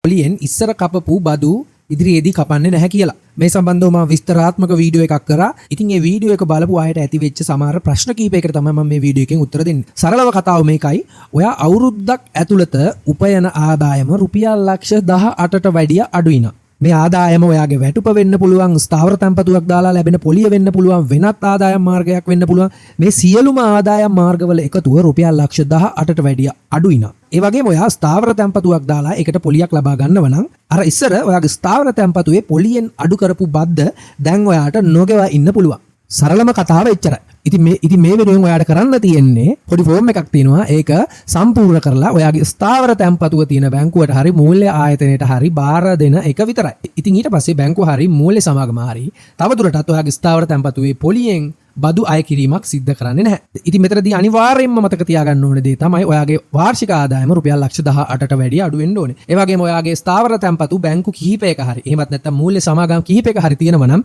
පොලියෙන් ඉස්සර කපපු බදු ඉදිරියේදී කපන්නේ නැහැ කියලා. මේ සම්බන්ධව මම විස්තරාත්මක වීඩියෝ එකක් කරා. ඉතින් මේ වීඩියෝ එක බලපු අයට ඇති වෙච්ච සමහර ප්‍රශ්න කීපයකට තමයි මම මේ වීඩියෝ එකෙන් උත්තර දෙන්නේ. සරලව කතාව මේකයි. ඔයා අවුරුද්දක් ඇතුළත උපයන ආදායම රුපියල් ලක්ෂ 18ට වැඩිය අඩුයි නා. මේ ආදායම ඔයාගේ වැටුප වෙන්න පුළුවන්, ස්ථාවර තැන්පතුවක් දාලා ලැබෙන පොලිය වෙන්න පුළුවන්, වෙනත් ආදායම් මාර්ගයක් වෙන්න පුළුවන්. මේ සියලුම ආදායම් මාර්ගවල එකතුව රුපියල් ලක්ෂ 18ට වැඩිය අඩුයි නා. ඒ වගේම ඔයා ස්ථාවර තැන්පතුවක් දාලා ඒකට පොලියක් ලබා ගන්නව නම් අර ඉස්සර ඔයාගේ ස්ථාවර තැන්පතුවේ පොලියෙන් අඩු කරපු බද්ද දැන් ඔයාට නොගෙවා ඉන්න පුළුවන්. සරලම කතාව එච්චරයි. ඉතින් මේ වෙනුවෙන් ඔයාට කරන්න තියෙන්නේ පොඩි ෆෝම් එකක් තියෙනවා. ඒක සම්පූර්ණ කරලා ඔයාගේ ස්ථාවර තැන්පතුව තියෙන බැංකුවට හරි මූල්‍ය ආයතනයට හරි බාර දෙන එක විතරයි. ඉතින් ඊට පස්සේ බැංකුව හරි මූල්‍ය සමාගම හරි තවදුරටත් ඔයාගේ ස්ථාවර තැන්පතුවේ පොලියෙන් බදු අය කිරීමක් සිද්ධ කරන්නේ නැහැ. ඉතින් මෙතනදී අනිවාර්යයෙන්ම මතක තියාගන්න ඕනේ දේ තමයි ඔයාගේ වාර්ෂික ආදායම රුපියල් ලක්ෂ 18ට වැඩිය අඩු වෙන්න ඕනේ. ඒ වගේම ඔයාගේ ස්ථාවර තැන්පතු බැංකු කිහිපයක හරි එහෙමත් නැත්නම් මූල්‍ය සමාගම් කිහිපයක හරි තියෙනවා නම්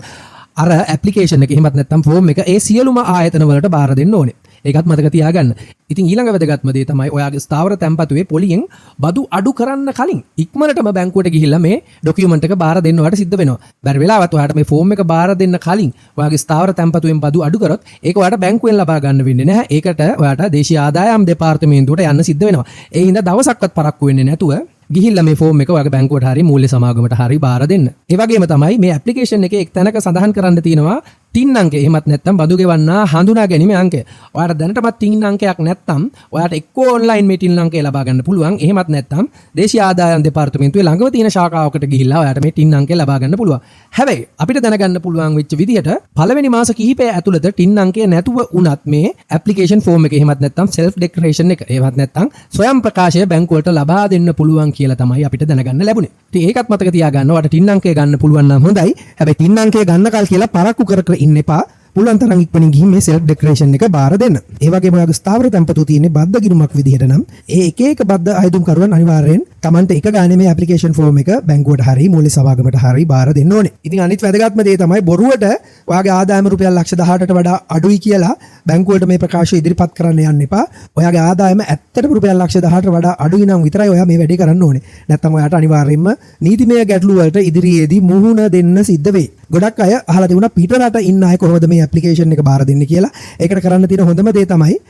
අර ඇප්ලිකේෂන් එක එහෙමත් නැත්නම් ෆෝම් එක ඒ සියලුම ආයතන වලට බාර දෙන්න ඕනේ. ඒකත් මතක තියාගන්න. ඉතින් ඊළඟ වැදගත්ම දේ තමයි ඔයාගේ ස්ථාවර තැන්පතුවේ පොලියෙන් බදු අඩු කරන්න කලින් ඉක්මනටම බැංකුවට ගිහිල්ලා මේ ඩොකියුමන්ට් එක බාර දෙන්න ඔයාලට සිද්ධ වෙනවා. බැරි වෙලාවත් ඔයාලට මේ ෆෝම් එක බාර දෙන්න කලින් ඔයාගේ ස්ථාවර තැන්පතුවෙන් බදු අඩු කරොත් ඒක ඔයාලට බැංකුවෙන් ලබා ගන්න වෙන්නේ නැහැ. ඒකට ඔයාලට දේශීය ආදායම් දෙපාර්තමේන්තුවට යන්න සිද්ධ වෙනවා. ඒ හින්දා දවසක්වත් පරක්කු වෙන්නේ නැතුව ගිහිල්ලා මේ ෆෝම් එක ඔයාගේ බැංකුවට හරි මූල්‍ය සමාගමට හරි බාර දෙන්න. ඒ වගේම තමයි මේ ඇප්ලිකේෂන් එකේ එක් තැනක සඳහන් කරන්න තියෙනවා ටින් අංකය. එහෙමත් නැත්නම් බදු ගෙවන්නා හඳුනා ගැනීමේ අංකය. ඔයාලට දැනටමත් ටින් අංකයක් නැත්නම් ඔයාලට එක්කෝ ඔන්ලයින් මේ ටින් අංකය ලබා ගන්න පුළුවන්. එහෙමත් නැත්නම් දේශීය ආදායම් දෙපාර්තමේන්තුවේ ළඟව තියෙන ශාඛාවකට ගිහිල්ලා ඔයාලට මේ ටින් අංකය ලබා ගන්න පුළුවන්. හැබැයි අපිට දැනගන්න පුළුවන් වෙච්ච විදිහට පළවෙනි මාස කිහිපය ඇතුළත ටින් අංකය නැතුව වුණත් මේ ඇප්ලිකේෂන් ෆෝම් එක එහෙමත් නැත්නම් සෙල්ෆ් ඩෙක්ලරේෂන් එක එහෙමත් නැත්නම් ස්වයං ප්‍රකාශය බැංකුවට ලබා දෙන්න පුළුවන් කියලා තමයි අපිට දැනගන්න ලැබුණේ. ඉතින් ඒකත් මතක තියාගන්න. ඔයාලට ටින් අංකය ගන්න පුළුවන් නම් හොඳයි. හැබැයි ටින් අංකය ගන්නකල් කියලා පරක්කු කර ඉන්න එපා. පුළුවන් තරම් ඉක්මනින් ගිහින් මේ සෙල්ෆ් ඩෙක්ලරේෂන් එක බාර දෙන්න. ඒ වගේම ඔයාගේ ස්ථාවර තැන්පතු තියෙන්නේ බද්ද ගිණුමක් විදිහට නම් ඒ එක බද්ද අයදුම් කරුවන් අනිවාර්යෙන් Tamante එක ගානේ මේ ඇප්ලිකේෂන් ෆෝම් එක බැංකුවට හරි මූල්‍ය සමාගමට හරි බාර දෙන්න ඕනේ. ඉතින් අනිත් වැදගත්ම දේ තමයි බොරුවට ඔයාගේ ආදායම රුපියල් ලක්ෂ 18ට වඩා අඩුයි කියලා බැංකුවට මේ ප්‍රකාශය ඉදිරිපත් කරන්න යන්න එපා. ඔයාගේ ආදායම ඇත්තටම රුපියල් ලක්ෂ 18ට වඩා අඩුයි නම් විතරයි ඔයා මේ වැඩේ කරන්න ඕනේ. නැත්නම් ඔයාට අනිවාර්යෙන්ම නීතිමය ගැටලු වලට ඉදිරියේදී මුහුණ දෙන්න සිද්ධ වෙයි. ගොඩක් අය අහලා තිබුණා පිටරට ඉන්න අය කොහොමද මේ ඇප්ලිකේෂන් එක බාර දෙන්නේ කියලා. ඒකට කරන්න තියෙන හොඳම දේ තමයි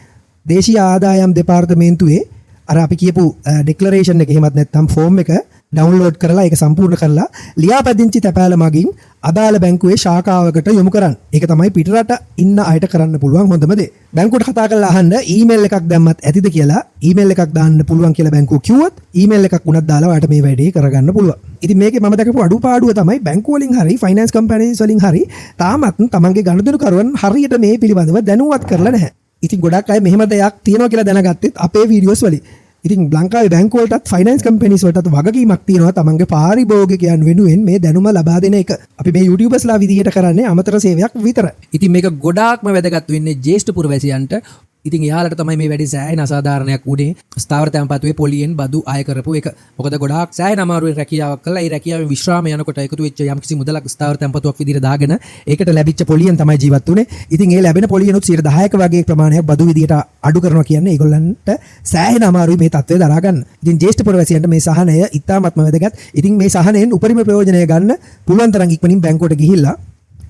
දේශීය ආදායම් දෙපාර්තමේන්තුවේ අර අපි කියපු ඩෙක්ලරේෂන් එක එහෙමත් නැත්නම් ෆෝම් එක ඩවුන්ලෝඩ් කරලා ඒක සම්පූර්ණ කරලා ලියාපදිංචි තැපෑල මගින් අදාළ බැංකුවේ ශාඛාවකට යොමු කරන්න. ඒක තමයි පිටරට ඉන්න අයට කරන්න පුළුවන් හොඳම දේ. බැංකුවට කතා කරලා අහන්න ඊමේල් එකක් දැම්මත් ඇතිද කියලා. ඊමේල් එකක් දාන්න පුළුවන් කියලා බැංකුව කිව්වොත් ඊමේල් එකක් උනත් දාලා ඔයාලට මේ වැඩේ කරගන්න පුළුවන්. ඉතින් මේකේ මම දැකපු අඩුපාඩුව තමයි බැංකුව වලින් හරි ෆයිනෑන්ස් කම්පැනිස් වලින් හරි තාමත් තමන්ගේ ගනුදෙනුකරුවන් හරියට මේ පිළිබඳව දැනුවත් කරලා නැහැ. ඉතින් ගොඩක් අය මෙහෙම දෙයක් තියෙනවා කියලා දැනගත්තෙත් අපේ වීඩියෝස් වලින්. ඉතින් ලංකාවේ බැංකු වලටත් ෆයිනෑන්ස් කම්පැනිස් වලටත් වගකීමක් තියෙනවා තමන්ගේ පාරිභෝගිකයන් වෙනුවෙන් මේ දැනුම ලබා දෙන එක. අපි මේ YouTubersලා විදිහට කරන්නේ අමතර සේවයක් විතරයි. ඉතින් මේක ගොඩාක්ම වැදගත් වෙන්නේ ජ්‍යෙෂ්ඨ පුරවැසියන්ට. ඉතින් එයාලට තමයි මේ වැඩි සෑහෙන අසාධාරණයක් උනේ ස්ථාවර තැන්පතුවේ පොලියෙන් බදු අය කරපු එක. මොකද ගොඩාක් සෑහෙන අමාරුවෙන් රැකියාවක් කළා. ඒ රැකියාවේ විශ්‍රාම යනකොට එකතු වෙච්ච යම්කිසි මුදලක් ස්ථාවර තැන්පතුවක් විදිහට දාගෙන ඒකට ලැබිච්ච පොලියෙන් තමයි ජීවත් වුනේ. ඉතින් ඒ ලැබෙන පොලියනොත් 10%ක වගේ ප්‍රමාණයක් බදු විදිහට අඩු කරනවා කියන්නේ ඒගොල්ලන්ට සෑහෙන අමාරුයි මේ තත්ත්වය දරා ගන්න. ඉතින් ජ්‍යෙෂ්ඨ පුරවැසියන්ට මේ සහනය ඉතාමත්ම වැදගත්. ඉතින් මේ සහනයෙන් උපරිම ප්‍රයෝජනය ගන්න පුළුවන් තරම් ඉක්මනින් බැංකුවට ගිහිල්ලා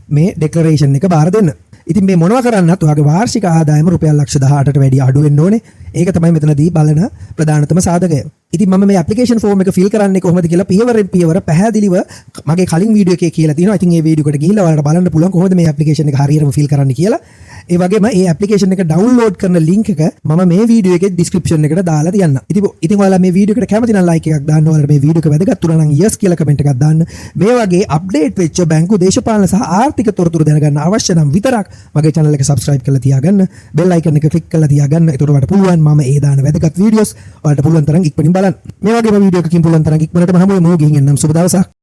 මේ ඩෙක්ලරේෂන් එක බාර දෙන්න. ඉතින් මේ මොනවා කරන්නත් ඔයාගේ වාර්ෂික ආදායම රුපියල් ලක්ෂ 18ට වැඩිය අඩු වෙන්න ඕනේ. ඒක තමයි මෙතනදී බලන ප්‍රධානතම සාධකය. ඉතින් මම මේ ඇප්ලිකේෂන් ෆෝම් එක ෆිල් කරන්නේ කොහොමද කියලා පියවරෙන් පියවර පැහැදිලිව මගේ කලින් වීඩියෝ එකේ කියලා තියෙනවා. ඉතින් මේ වීඩියෝ එකට ගිහිල්ලා ඔයාලට බලන්න පුළුවන් කොහොමද මේ ඇප්ලිකේෂන් එක හරියටම ෆිල් කරන්න කියලා. ඒ වගේම මේ ඇප්ලිකේෂන් එක ඩවුන්ලෝඩ් කරන ලින්ක් එක මම මේ වීඩියෝ එකේ ඩිස්ක්‍රිප්ෂන් එකට දාලා තියන්නම්. ඉතින් ඔයාලා මේ වීඩියෝ එකට කැමති නම් ලයික් එකක් දාන්න. ඔයාලට මේ වීඩියෝ එක වැදගත් වුණා නම් yes කියලා කමෙන්ට් එකක් දාන්න. මේ වගේ අප්ඩේට් වෙච්ච බැංකු දේශපාලන සහ ආර්ථික තොරතුරු දැනගන්න අවශ්‍ය නම් විතරක් මගේ channel එක subscribe කරලා තියාගන්න. bell icon එක click කරලා තියාගන්න. ඒකට ඔයාලට පුළුවන් මම ඒ දාන වැදගත් වීඩියෝස් ඔයාලට පුළුවන් තරම් ඉක්මනින් බලන්න. මේ වගේම වීඩියෝ එකකින් පුළුවන් තරම් ඉක්මනටම හමු වෙමු. ගිහින් එන්නම් සුබ දවසක්.